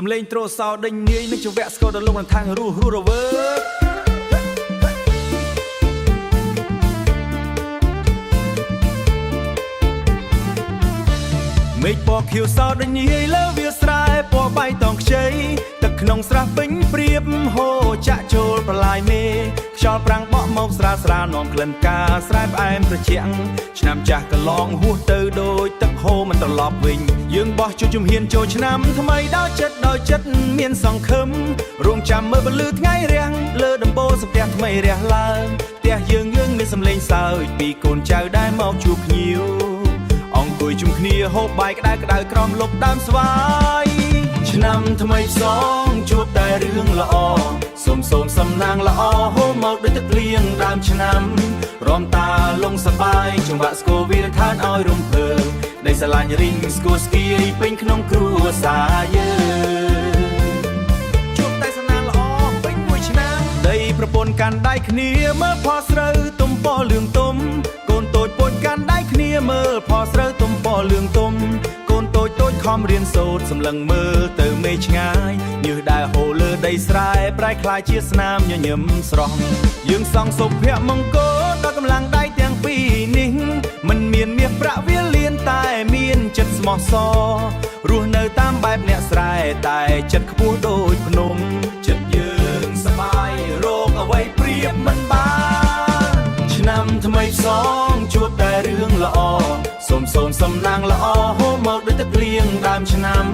សំលេងត្រូសោដេញនាយនឹងចង្វាក់ស្គរដល់លងរំខាងរស់រវើកមេឃពណ៌ខៀវសោដេញនាយលើវាស្រែពណ៌បៃតងខ្ចីទឹកក្នុងស្រះពេញព្រៀបហូរចាក់ចូលប្រឡាយមេខ្យល់ប្រាំងបក់មកស្រាលស្រាលនាំក្លិនការស្រែផ្អែមត្រជាក់ឆ្នាំចាស់កន្លងហួសទៅដូចទឹកហូរមិនត្រឡប់វិញយើងបោះជួជំហានចូលឆ្នាំថ្មីដល់ចិត្តមានសង្ឃឹមរងចាំមើលពលឺថ្ងៃរាំងលើដំបូលសំផ្ទះថ្មីរះឡើងផ្ទះយើងមានសំឡេងសើចពីកូនចៅដែលមកជួបភ្ញៀវអង្គុយជុំគ្នាហូបបាយក្តៅក្រោមលប់ដើមស្វាយឆ្នាំថ្មីផ្សងជួបតែរឿងល្អសូមសំណាងល្អហូរមកដូចទឹកភ្លៀងដើមឆ្នាំរំតាលងសបាយចង្វាក់ស្គរវាឋានឲ្យរំភើបដីស្រឡាញ់រីងស្គរស្គីពេញក្នុងគ្រួសារយើងជួបតែសំណាងល្អពេញមួយឆ្នាំដីប្រពន្ធកាន់ដៃគ្នាមើលផលស្រូវទំពណ៌លឿងទុំកូនតូចពួចកាន់ដៃគ្នាមើលផលស្រូវទំពណ៌លឿងទុំកូនតូចខំរៀនសូត្រសម្លឹងមើលទៅមេឆ្ងាយញើសដែលហូរលើដីស្រែប្រែក្លាយជាស្នាមញញឹមស្រស់យើងសង់សុភមង្គលដល់កម្លាំងដៃទាំងពីរនេះមិនមានមាសប្រាក់វាលៀនតែមានចិត្តស្មោះសររស់នៅតាមបែបអ្នកស្រែតែចិត្តខ្ពស់ដូចភ្នំចិត្តយើងសប្បាយរកអ្វីប្រៀបមិនបានឆ្នាំថ្មីផ្សងជួបតែរឿងល្អសូមសំណាងល្អហូរមកដូចទឹកភ្លៀងដើមឆ្នាំ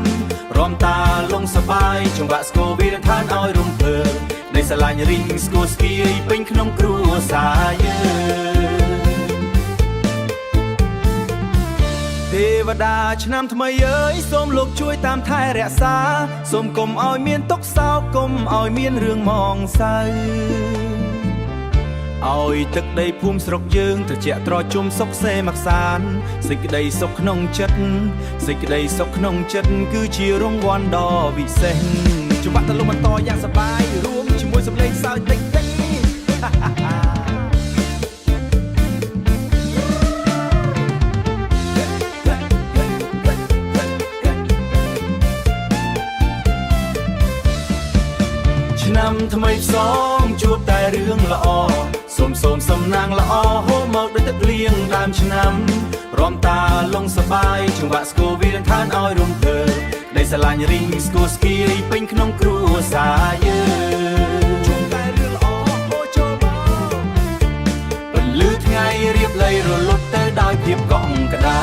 រំតាលងសបាយចង្វាក់ស្គរវាឋានឲ្យរំភើបនៃស្រឡាញ់រីងស្គរស្គីពេញក្នុងគ្រួសារយើងទេវតាឆ្នាំថ្មីអើយសូមលោកជួយតាមថែរក្សាសូមកុំឲ្យមានទុក្ខសោកកុំឲ្យមានរឿងមងសៅឲ្យទឹកដីភូមិស្រុកយើងត្រជាក់ត្រជុំសុខសេមកសានសេចក្តីសុខក្នុងចិត្តសេចក្តីសុខក្នុងចិត្តគឺជារង្វាន់ដ៏វិសេសចង្វាក់តលំបន្តយ៉ាងសប្បាយរួមជាមួយសំឡេងសើចតិចឆ្នាំថ្មីផ្សងជួបតែរឿងល្អសូមសំណាងល្អហូរមកដូចទឹកភ្លៀងដើមឆ្នាំរំតាលងសបាយចង្វាក់ស្គរវាឋានឲ្យរំភើបដីស្រឡាញ់រីងស្គរស្គីពេញក្នុងគ្រួសារយើងជួបតែរឿងល្អហូរចូលមកពលឺថ្ងៃរៀបលៃរលត់ទៅដោយភាពកក់ក្ដៅ